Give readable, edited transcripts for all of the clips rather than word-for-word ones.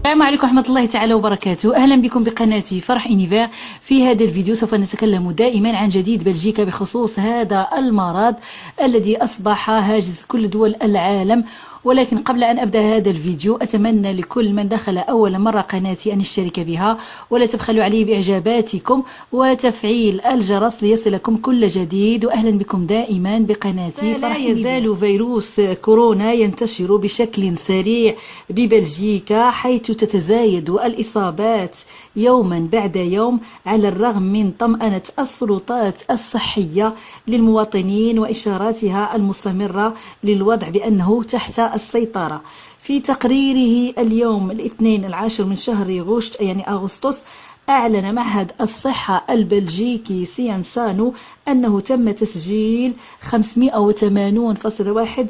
السلام عليكم ورحمة الله تعالى وبركاته. أهلا بكم بقناتي فرح إنيفير. في هذا الفيديو سوف نتكلم دائما عن جديد بلجيكا بخصوص هذا المرض الذي أصبح هاجس كل دول العالم. ولكن قبل أن أبدأ هذا الفيديو أتمنى لكل من دخل أول مرة قناتي أن يشترك بها ولا تبخلوا علي بإعجاباتكم وتفعيل الجرس ليصلكم كل جديد. وأهلا بكم دائما بقناتي فرح. لا يزال فيروس كورونا ينتشر بشكل سريع ببلجيكا، حيث تتزايد الإصابات يوما بعد يوم على الرغم من طمأنة السلطات الصحية للمواطنين وإشاراتها المستمرة للوضع بأنه تحت السيطرة. في تقريره اليوم الاثنين 10 من شهر أغسطس، أعلن معهد الصحة البلجيكي سيانسانو أنه تم تسجيل 580.1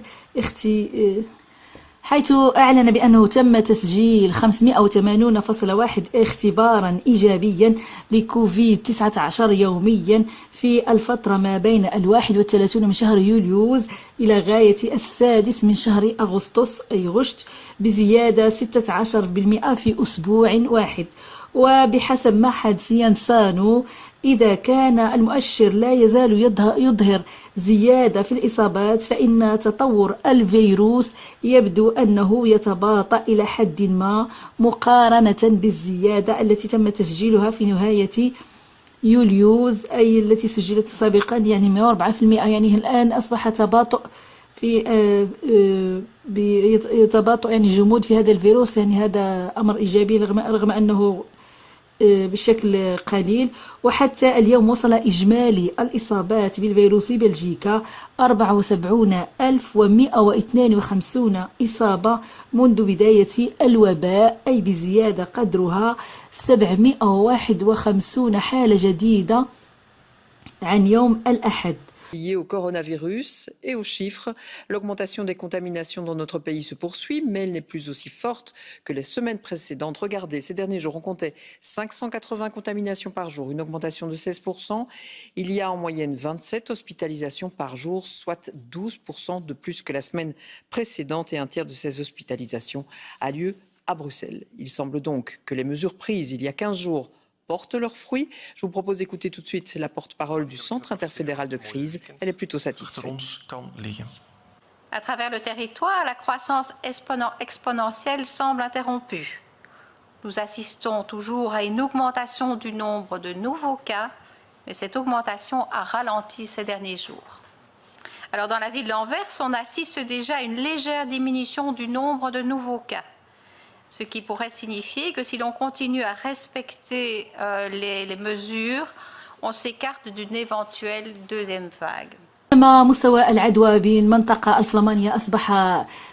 حيث أعلن بأنه تم تسجيل 580.1 اختبارا إيجابيا لكوفيد-19 يوميا في الفترة ما بين 31 من شهر يوليوز إلى غاية 6 من شهر أغسطس بزيادة 16% في أسبوع واحد. وبحسب معهد سيانسانو، إذا كان المؤشر لا يزال يظهر زيادة في الإصابات، فإن تطور الفيروس يبدو أنه يتباطأ إلى حد ما مقارنة بالزيادة التي تم تسجيلها في نهاية يوليوز، أي التي سجلت سابقا 104%. يعني الآن أصبح تباطؤ في يتباطؤ جمود في هذا الفيروس. هذا أمر إيجابي رغم أنه بشكل قليل. وحتى اليوم وصل إجمالي الإصابات بالفيروس بلجيكا 74,152 إصابة منذ بداية الوباء، أي بزيادة قدرها 751 حالة جديدة عن يوم الأحد. Lié au coronavirus et aux chiffres, l'augmentation des contaminations dans notre pays se poursuit, mais elle n'est plus aussi forte que les semaines précédentes. Regardez, ces derniers jours, on comptait 580 contaminations par jour, une augmentation de 16%. Il y a en moyenne 27 hospitalisations par jour, soit 12% de plus que la semaine précédente, et un tiers de ces hospitalisations a lieu à Bruxelles. Il semble donc que les mesures prises il y a 15 jours portent leurs fruits. Je vous propose d'écouter tout de suite la porte-parole du Centre interfédéral de crise. Elle est plutôt satisfaite. À travers le territoire, la croissance exponentielle semble interrompue. Nous assistons toujours à une augmentation du nombre de nouveaux cas, mais cette augmentation a ralenti ces derniers jours. Alors, dans la ville d'Anvers, on assiste déjà à une légère diminution du nombre de nouveaux cas, ce qui pourrait signifier que si l'on continue à respecter les mesures, on s'écarte d'une éventuelle deuxième vague. مستوى العدوى بالمنطقة الفلامانية أصبح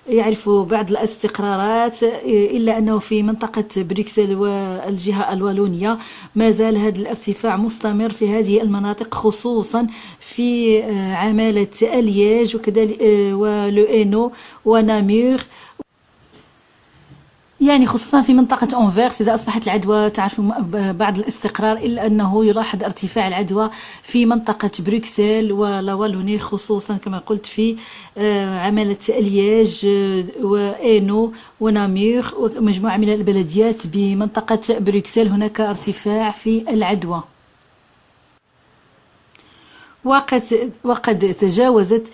يعرف بعض الاستقرارات، إلا أنه في منطقة بروكسل والجهة الوالونية ما زال هذا الارتفاع مستمر في هذه المناطق، خصوصا في عمالة الياج وكذلك ولوئينو ونامور، خصوصا في منطقة أنفيرس. إذا أصبحت العدوى تعرف بعض الاستقرار، إلا أنه يلاحظ ارتفاع العدوى في منطقة بروكسل والوالوني، خصوصا كما قلت في عمالة الياج وإينو ونامير ومجموعة من البلديات بمنطقة بروكسل. هناك ارتفاع في العدوى، وقد تجاوزت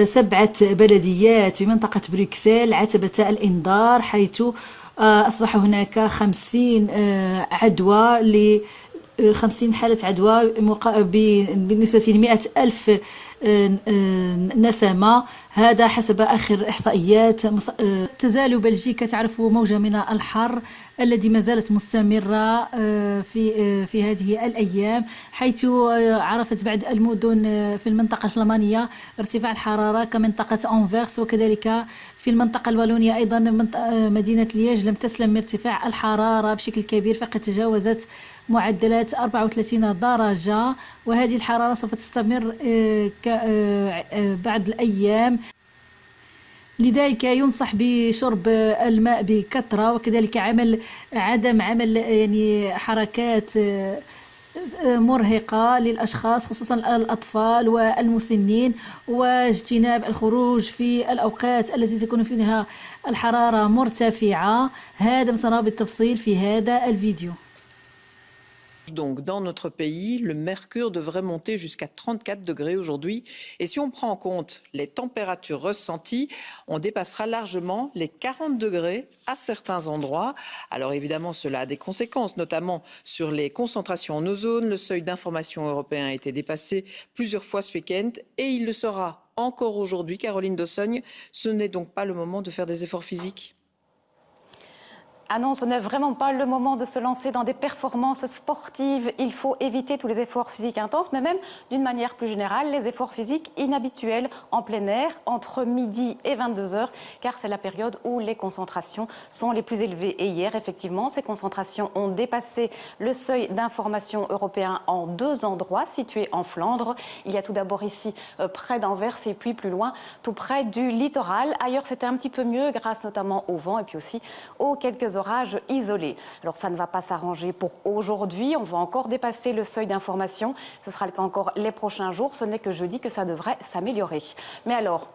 7 بلديات بمنطقة بروكسل عتبة الإنذار، حيث أصبح هناك 50 عدوى 50 حالة عدوى بالنسبة ل100,000 نسمة، هذا حسب آخر إحصائيات. تزال بلجيكا تعرف موجة من الحر الذي ما زالت مستمرة في هذه الأيام، حيث عرفت بعض المدن في المنطقة الفلامانية ارتفاع الحرارة كمنطقة أنفيرس، وكذلك في المنطقة الوالونية أيضا مدينة لياج لم تسلم من ارتفاع الحرارة بشكل كبير، فقد تجاوزت معدلات 34 درجة، وهذه الحرارة سوف تستمر بعد الأيام. لذلك ينصح بشرب الماء بكثرة، وكذلك عدم عمل يعني حركات مرهقة للأشخاص خصوصا الأطفال والمسنين، واجتناب الخروج في الأوقات التي تكون فيها الحرارة مرتفعة. هذا ما سنراه بالتفصيل في هذا الفيديو. Donc, dans notre pays, le mercure devrait monter jusqu'à 34 degrés aujourd'hui. Et si on prend en compte les températures ressenties, on dépassera largement les 40 degrés à certains endroits. Alors évidemment, cela a des conséquences, notamment sur les concentrations en ozone. Le seuil d'information européen a été dépassé plusieurs fois ce week-end et il le sera encore aujourd'hui. Caroline Dossogne, ce n'est donc pas le moment de faire des efforts physiques? Ah non, ce n'est vraiment pas le moment de se lancer dans des performances sportives. Il faut éviter tous les efforts physiques intenses, mais même d'une manière plus générale, les efforts physiques inhabituels en plein air entre midi et 22h, car c'est la période où les concentrations sont les plus élevées. Et hier, effectivement, ces concentrations ont dépassé le seuil d'information européen en 2 endroits situés en Flandre. Il y a tout d'abord ici près d'Anvers et puis plus loin, tout près du littoral. Ailleurs, c'était un petit peu mieux grâce notamment au vent et puis aussi aux quelques orages isolés. Alors ça ne va pas s'arranger pour aujourd'hui, on va encore dépasser le seuil d'information, ce sera le cas encore les prochains jours, ce n'est que jeudi que ça devrait s'améliorer. Mais alors,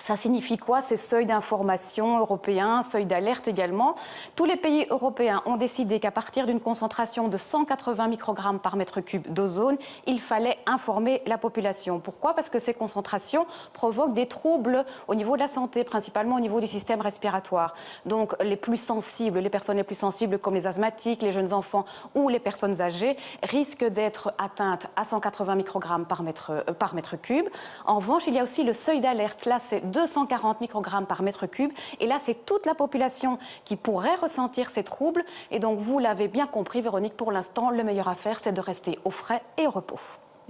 ça signifie quoi ces seuils d'information européens, seuils d'alerte également? Tous les pays européens ont décidé qu'à partir d'une concentration de 180 microgrammes par mètre cube d'ozone, il fallait informer la population. Pourquoi? Parce que ces concentrations provoquent des troubles au niveau de la santé, principalement au niveau du système respiratoire. Donc les plus sensibles, les personnes les plus sensibles comme les asthmatiques, les jeunes enfants ou les personnes âgées risquent d'être atteintes à 180 microgrammes par mètre cube. En revanche, il y a aussi le seuil d'alerte. Là, c'est 240 microgrammes par mètre cube. Et là, c'est toute la population qui pourrait ressentir ces troubles. Et donc, vous l'avez bien compris, Véronique, pour l'instant, le meilleur à faire, c'est de rester au frais et au repos.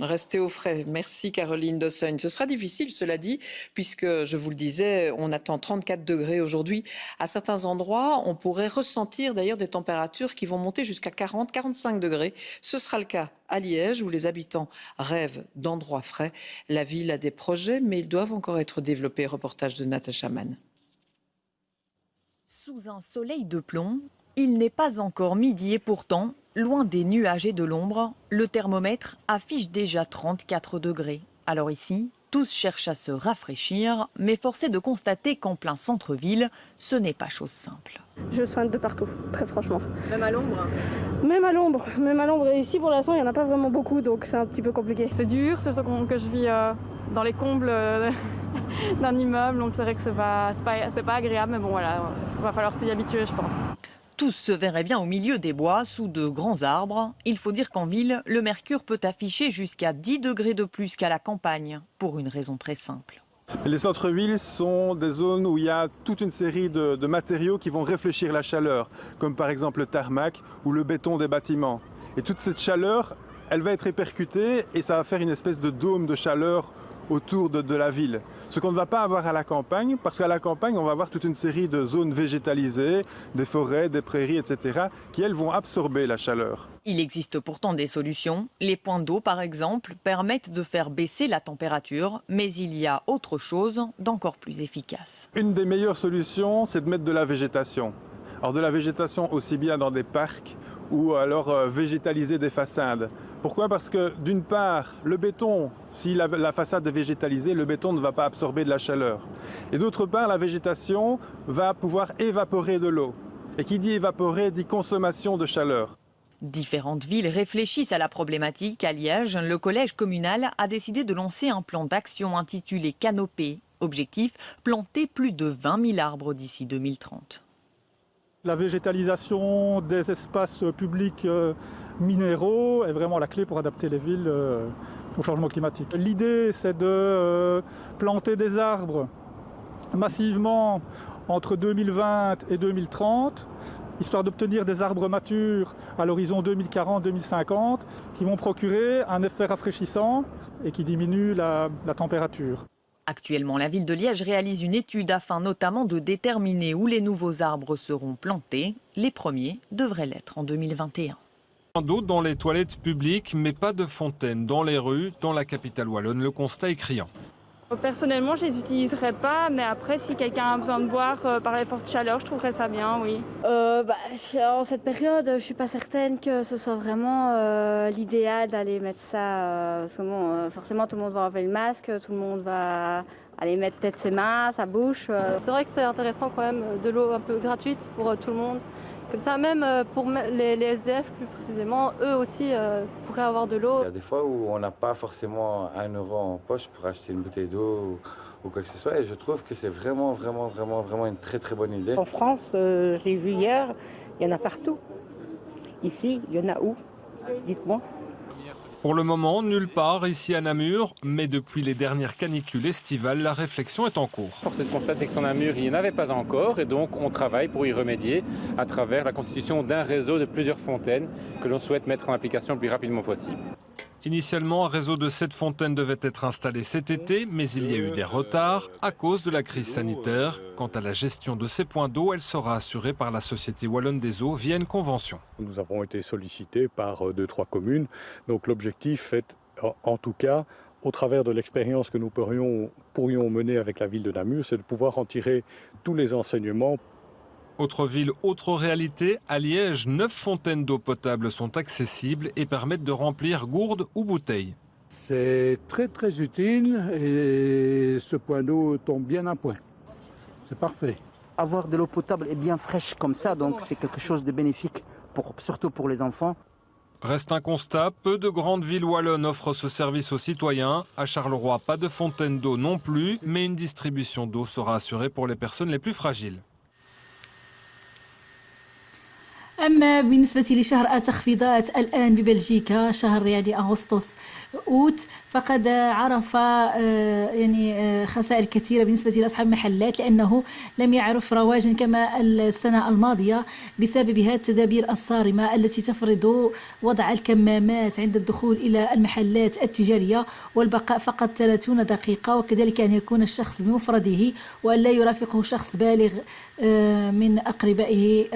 Restez au frais. Merci Caroline Dossogne. Ce sera difficile, cela dit, puisque, je vous le disais, on attend 34 degrés aujourd'hui. À certains endroits, on pourrait ressentir d'ailleurs des températures qui vont monter jusqu'à 40-45 degrés. Ce sera le cas à Liège, où les habitants rêvent d'endroits frais. La ville a des projets, mais ils doivent encore être développés. Reportage de Natacha Mann. Sous un soleil de plomb, il n'est pas encore midi et pourtant, loin des nuages et de l'ombre, le thermomètre affiche déjà 34 degrés. Alors ici, tous cherchent à se rafraîchir, mais force est de constater qu'en plein centre-ville, ce n'est pas chose simple. Je soigne de partout, très franchement. Même à l'ombre? Même à l'ombre. Et ici, pour l'instant, il n'y en a pas vraiment beaucoup, donc c'est un petit peu compliqué. C'est dur, surtout que je vis dans les combles d'un immeuble, donc c'est vrai que c'est pas agréable, mais bon voilà, il va falloir s'y habituer, je pense. Tous se verraient bien au milieu des bois, sous de grands arbres. Il faut dire qu'en ville, le mercure peut afficher jusqu'à 10 degrés de plus qu'à la campagne, pour une raison très simple. Les centres-villes sont des zones où il y a toute une série de matériaux qui vont réfléchir la chaleur, comme par exemple le tarmac ou le béton des bâtiments. Et toute cette chaleur, elle va être répercutée et ça va faire une espèce de dôme de chaleur autour de la ville. Ce qu'on ne va pas avoir à la campagne, parce qu'à la campagne, on va avoir toute une série de zones végétalisées, des forêts, des prairies, etc., qui, elles, vont absorber la chaleur. Il existe pourtant des solutions. Les points d'eau, par exemple, permettent de faire baisser la température, mais il y a autre chose d'encore plus efficace. Une des meilleures solutions, c'est de mettre de la végétation. Alors de la végétation aussi bien dans des parcs ou alors végétaliser des façades. Pourquoi? Parce que d'une part, le béton, si la façade est végétalisée, le béton ne va pas absorber de la chaleur. Et d'autre part, la végétation va pouvoir évaporer de l'eau. Et qui dit évaporer dit consommation de chaleur. Différentes villes réfléchissent à la problématique. À Liège, le collège communal a décidé de lancer un plan d'action intitulé Canopée. Objectif, planter plus de 20 000 arbres d'ici 2030. La végétalisation des espaces publics minéraux est vraiment la clé pour adapter les villes au changement climatique. L'idée, c'est de planter des arbres massivement entre 2020 et 2030, histoire d'obtenir des arbres matures à l'horizon 2040-2050 qui vont procurer un effet rafraîchissant et qui diminuent la température. Actuellement, la ville de Liège réalise une étude afin notamment de déterminer où les nouveaux arbres seront plantés. Les premiers devraient l'être en 2021. D'eau dans les toilettes publiques, mais pas de fontaine dans les rues. Dans la capitale wallonne, le constat est criant. Personnellement, je les utiliserais pas, mais après, si quelqu'un a besoin de boire par les fortes chaleurs, je trouverais ça bien, oui. En cette période, je suis pas certaine que ce soit vraiment l'idéal d'aller mettre ça. Parce que bon, forcément, tout le monde va enlever le masque, tout le monde va aller mettre peut-être ses mains, sa bouche. C'est vrai que c'est intéressant quand même, de l'eau un peu gratuite pour tout le monde. Comme ça, même pour les SDF plus précisément, eux aussi pourraient avoir de l'eau. Il y a des fois où on n'a pas forcément 1 euro en poche pour acheter une bouteille d'eau ou quoi que ce soit. Et je trouve que c'est vraiment une très très bonne idée. En France, j'ai vu hier, il y en a partout. Ici, il y en a où? Dites-moi. Pour le moment, nulle part ici à Namur, mais depuis les dernières canicules estivales, la réflexion est en cours. Force est de constater que sur Namur, il n'y en avait pas encore et donc on travaille pour y remédier à travers la constitution d'un réseau de plusieurs fontaines que l'on souhaite mettre en application le plus rapidement possible. Initialement, un réseau de 7 fontaines devait être installé cet été, mais il y a eu des retards à cause de la crise sanitaire. Quant à la gestion de ces points d'eau, elle sera assurée par la Société Wallonne des Eaux via une convention. Nous avons été sollicités par 2-3 communes. Donc l'objectif est, en tout cas, au travers de l'expérience que nous pourrions mener avec la ville de Namur, c'est de pouvoir en tirer tous les enseignements. Autre ville, autre réalité, à Liège, 9 fontaines d'eau potable sont accessibles et permettent de remplir gourdes ou bouteilles. C'est très très utile et ce point d'eau tombe bien à point. C'est parfait. Avoir de l'eau potable et bien fraîche comme ça, donc c'est quelque chose de bénéfique, surtout pour les enfants. Reste un constat, peu de grandes villes wallonnes offrent ce service aux citoyens. À Charleroi, pas de fontaine d'eau non plus, mais une distribution d'eau sera assurée pour les personnes les plus fragiles. أما بالنسبة لشهر التخفيضات الآن ببلجيكا شهر يعني أغسطس أوت فقد عرف يعني خسائر كثيرة بالنسبة لأصحاب المحلات لأنه لم يعرف رواجا كما السنة الماضية بسبب هذه التدابير الصارمة التي تفرض وضع الكمامات عند الدخول إلى المحلات التجارية والبقاء فقط 30 دقيقة وكذلك أن يكون الشخص بمفرده وأن لا يرافقه شخص بالغ من أقربائه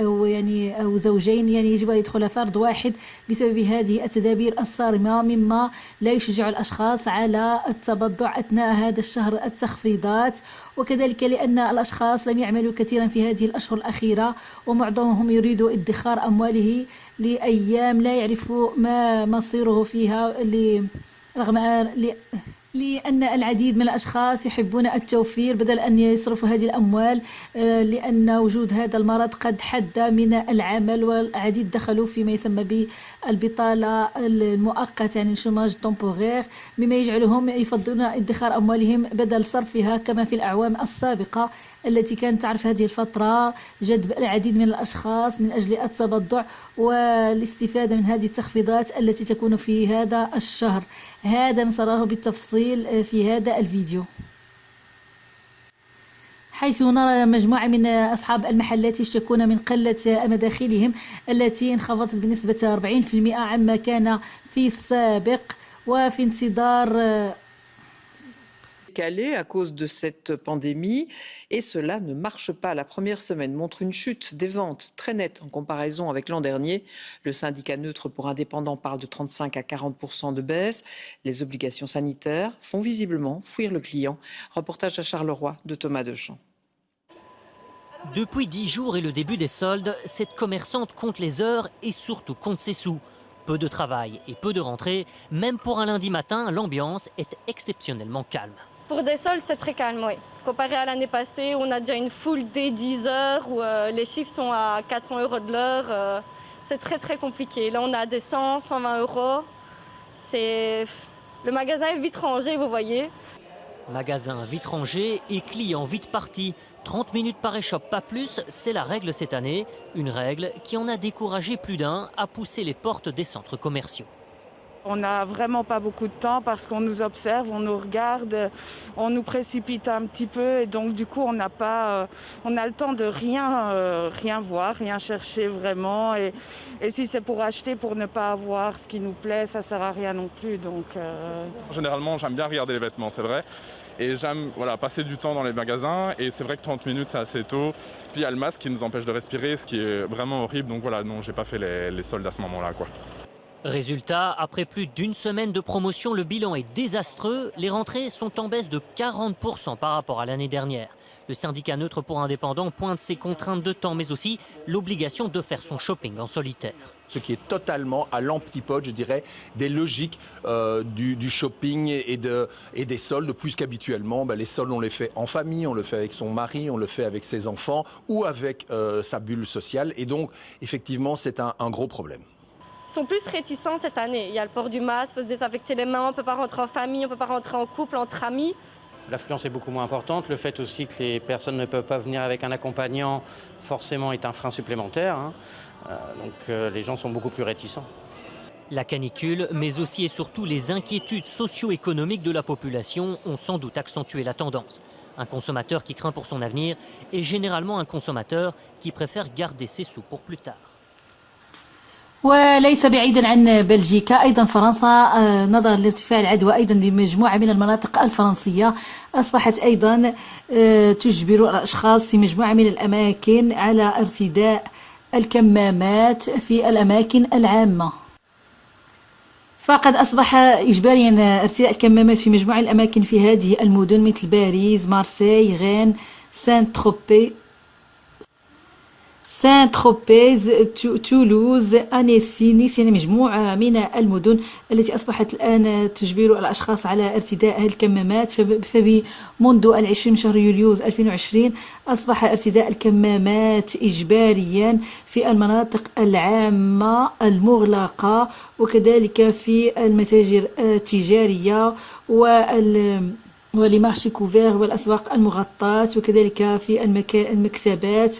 أو زوجين يعني يجب أن يدخل فرد واحد بسبب هذه التدابير الصارمة مما لا يشجع الأشخاص على التبضع أثناء هذا الشهر التخفيضات وكذلك لأن الأشخاص لم يعملوا كثيرا في هذه الأشهر الأخيرة ومعظمهم يريد ادخار أمواله لأيام لا يعرف ما مصيره فيها لأن العديد من الأشخاص يحبون التوفير بدل أن يصرفوا هذه الأموال لأن وجود هذا المرض قد حد من العمل والعديد دخلوا فيما يسمى بالبطالة المؤقتة يعني الشوماج تومبورير مما يجعلهم يفضلون ادخار أموالهم بدل صرفها كما في الأعوام السابقة التي كانت تعرف هذه الفترة جذب العديد من الأشخاص من أجل التبضع والاستفادة من هذه التخفيضات التي تكون في هذا الشهر. هذا ما سنراه بالتفصيل في هذا الفيديو حيث نرى مجموعة من أصحاب المحلات يشتكون من قلة مداخلهم التي انخفضت بنسبة 40% عما كان في السابق وفي انتظار Calais à cause de cette pandémie et cela ne marche pas. La première semaine montre une chute des ventes très nette en comparaison avec l'an dernier. Le syndicat neutre pour indépendants parle de 35 à 40% de baisse. Les obligations sanitaires font visiblement fuir le client. Reportage à Charleroi de Thomas Deschamps. Depuis 10 jours et le début des soldes, cette commerçante compte les heures et surtout compte ses sous. Peu de travail et peu de rentrée, même pour un lundi matin, l'ambiance est exceptionnellement calme. Pour des soldes, c'est très calme, oui. Comparé à l'année passée, on a déjà une full day 10 heures où les chiffres sont à 400 € de l'heure. C'est très très compliqué. Là, on a des 100, 120 €. Le magasin est vite rangé, vous voyez. Magasin vite rangé et clients vite partis. 30 minutes par échoppe, pas plus, c'est la règle cette année. Une règle qui en a découragé plus d'un à pousser les portes des centres commerciaux. On n'a vraiment pas beaucoup de temps parce qu'on nous observe, on nous regarde, on nous précipite un petit peu et donc du coup on a le temps de rien voir, rien chercher vraiment et si c'est pour acheter pour ne pas avoir ce qui nous plaît, ça sert à rien non plus. Donc Généralement j'aime bien regarder les vêtements, c'est vrai. Et j'aime passer du temps dans les magasins et c'est vrai que 30 minutes c'est assez tôt. Puis il y a le masque qui nous empêche de respirer, ce qui est vraiment horrible. Donc voilà, non, j'ai pas fait les soldes à ce moment-là, quoi. Résultat, après plus d'une semaine de promotion, le bilan est désastreux. Les rentrées sont en baisse de 40% par rapport à l'année dernière. Le syndicat Neutre pour Indépendants pointe ses contraintes de temps, mais aussi l'obligation de faire son shopping en solitaire. Ce qui est totalement à l'antipode, je dirais, des logiques du shopping et des soldes, plus qu'habituellement. Les soldes, on les fait en famille, on le fait avec son mari, on le fait avec ses enfants ou avec sa bulle sociale. Et donc, effectivement, c'est un gros problème. Ils sont plus réticents cette année. Il y a le port du masque, il faut se désinfecter les mains, on ne peut pas rentrer en famille, on ne peut pas rentrer en couple, entre amis. L'affluence est beaucoup moins importante. Le fait aussi que les personnes ne peuvent pas venir avec un accompagnant, forcément, est un frein supplémentaire. Donc les gens sont beaucoup plus réticents. La canicule, mais aussi et surtout les inquiétudes socio-économiques de la population ont sans doute accentué la tendance. Un consommateur qui craint pour son avenir est généralement un consommateur qui préfère garder ses sous pour plus tard. وليس بعيدا عن بلجيكا أيضا فرنسا نظرا لارتفاع العدوى أيضا بمجموعة من المناطق الفرنسية أصبحت أيضا تجبر الأشخاص في مجموعة من الأماكن على ارتداء الكمامات في الأماكن العامة. فقد أصبح إجباريا ارتداء الكمامات في مجموعة الأماكن في هذه المدن مثل باريس، مارسيل، غين، سانت-تروبيز، تولوز، أنيسي، نيس، يعني مجموعة من المدن التي أصبحت الآن تجبر الأشخاص على ارتداء الكمامات. فمنذ 20 من شهر يوليوز 2020 أصبح ارتداء الكمامات إجباريا في المناطق العامة المغلقة وكذلك في المتاجر التجارية ولمارشي كوفير والأسواق المغطاة وكذلك في المكتبات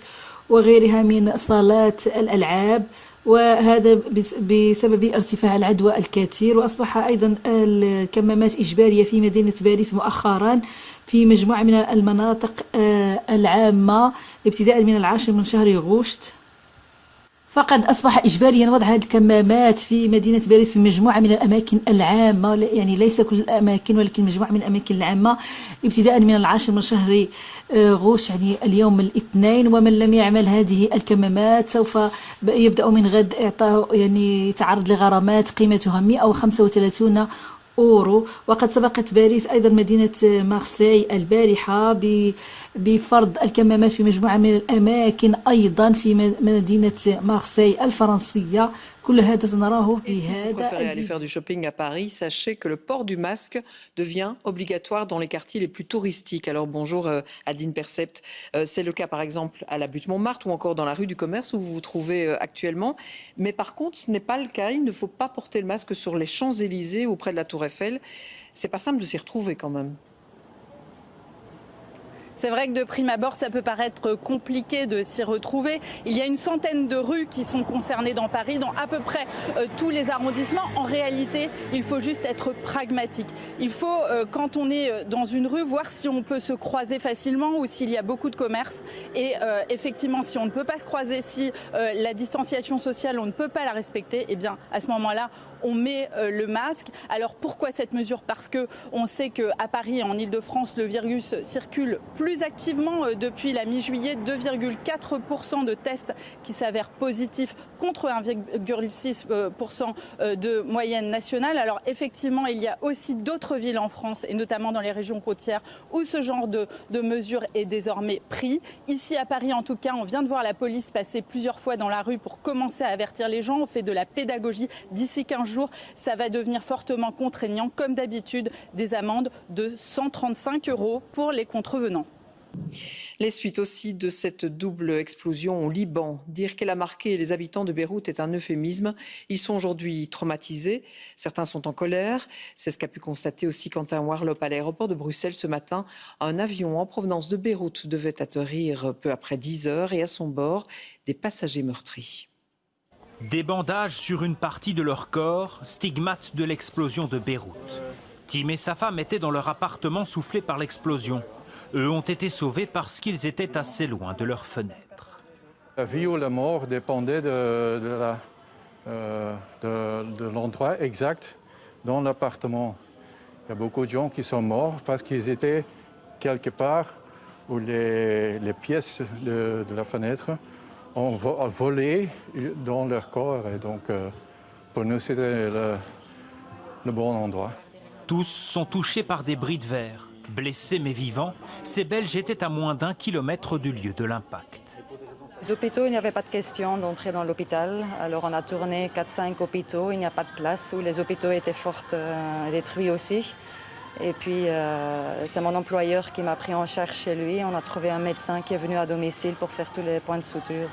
وغيرها من صالات الألعاب، وهذا بسبب ارتفاع العدوى الكثير. وأصبح أيضا الكمامات إجبارية في مدينة باريس مؤخرا في مجموعة من المناطق العامة ابتداء من 10 من شهر غشت. فقد أصبح إجباريا وضع هذه الكمامات في مدينة باريس في مجموعة من الأماكن العامة، يعني ليس كل الأماكن ولكن مجموعة من الأماكن العامة ابتداء من 10 من شهر غوش، يعني اليوم الاثنين. ومن لم يعمل هذه الكمامات سوف يبدأ من غد إعطاء يعني يتعرض لغرامات قيمتها 135 أورو. وقد سبقت باريس أيضا مدينة مارسيل البارحة بفرض الكمامات في مجموعة من الأماكن أيضا في مدينة مارسيل الفرنسية. كل هذا سنراه Et si vous بهذا préférez aller faire du shopping à Paris, sachez que le port du masque devient obligatoire dans les quartiers les plus touristiques. Alors bonjour Adeline Percept, c'est le cas par exemple à la butte Montmartre ou encore dans la rue du Commerce où vous vous trouvez actuellement. Mais par contre, ce n'est pas le cas. Il ne faut pas porter le masque sur les Champs-Élysées ou près de la Tour Eiffel. C'est pas simple de s'y retrouver quand même. C'est vrai que de prime abord, ça peut paraître compliqué de s'y retrouver. Il y a une centaine de rues qui sont concernées dans Paris, dans à peu près tous les arrondissements. En réalité, il faut juste être pragmatique. Il faut, quand on est dans une rue, voir si on peut se croiser facilement ou s'il y a beaucoup de commerces. Et effectivement, si on ne peut pas se croiser, si la distanciation sociale, on ne peut pas la respecter, eh bien, à ce moment-là, on met le masque. Alors pourquoi cette mesure? Parce qu'on sait qu'à Paris et en Ile-de-France, le virus circule plus activement depuis la mi-juillet. 2,4% de tests qui s'avèrent positifs contre 1,6% de moyenne nationale. Alors effectivement, il y a aussi d'autres villes en France et notamment dans les régions côtières où ce genre de mesure est désormais pris. Ici à Paris, en tout cas, on vient de voir la police passer plusieurs fois dans la rue pour commencer à avertir les gens. On fait de la pédagogie. D'ici 15 jours, ça va devenir fortement contraignant. Comme d'habitude, des amendes de 135 € pour les contrevenants. Les suites aussi de cette double explosion au Liban. Dire qu'elle a marqué les habitants de Beyrouth est un euphémisme. Ils sont aujourd'hui traumatisés. Certains sont en colère. C'est ce qu'a pu constater aussi Quentin Warlop à l'aéroport de Bruxelles ce matin. Un avion en provenance de Beyrouth devait atterrir peu après 10 heures et à son bord, des passagers meurtris. Des bandages sur une partie de leur corps, stigmates de l'explosion de Beyrouth. Tim et sa femme étaient dans leur appartement soufflé par l'explosion. Eux ont été sauvés parce qu'ils étaient assez loin de leur fenêtre. La vie ou la mort dépendait de l'endroit exact dans l'appartement. Il y a beaucoup de gens qui sont morts parce qu'ils étaient quelque part où les pièces de la fenêtre ont volé dans leur corps. Et donc, Pour nous, c'était le bon endroit. Tous sont touchés par des bris de verre. Blessés mais vivants, ces Belges étaient à moins d'1 kilomètre du lieu de l'impact. Les hôpitaux, il n'y avait pas de question d'entrer dans l'hôpital. Alors on a tourné 4-5 hôpitaux, il n'y a pas de place, où les hôpitaux étaient fort détruits aussi. Et puis c'est mon employeur qui m'a pris en charge chez lui. On a trouvé un médecin qui est venu à domicile pour faire tous les points de suture.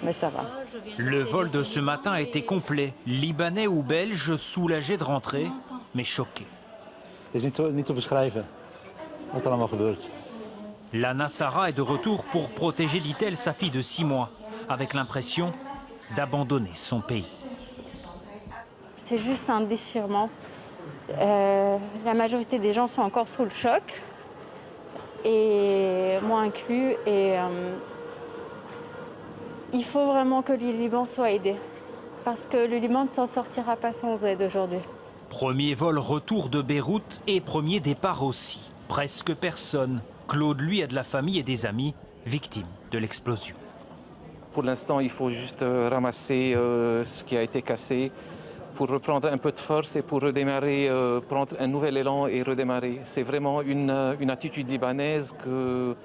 Mais ça va. Le vol de ce matin a été complet. Libanais ou Belges soulagés de rentrer, mais choqués. Lana Sarah est de retour pour protéger, dit-elle, sa fille de 6 mois, avec l'impression d'abandonner son pays. C'est juste un déchirement. La majorité des gens sont encore sous le choc, et moi inclus. Et il faut vraiment que le Liban soit aidé, parce que le Liban ne s'en sortira pas sans aide aujourd'hui. Premier vol retour de Beyrouth et premier départ aussi. Presque personne. Claude, lui, a de la famille et des amis victimes de l'explosion. Pour l'instant, il faut juste ramasser ce qui a été cassé pour reprendre un peu de force et pour redémarrer, prendre un nouvel élan et redémarrer. C'est vraiment une attitude libanaise que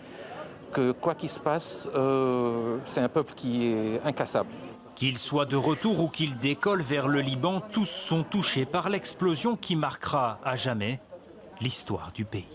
quoi qu'il se passe, c'est un peuple qui est incassable. Qu'il soit de retour ou qu'il décolle vers le Liban, tous sont touchés par l'explosion qui marquera à jamais l'histoire du pays.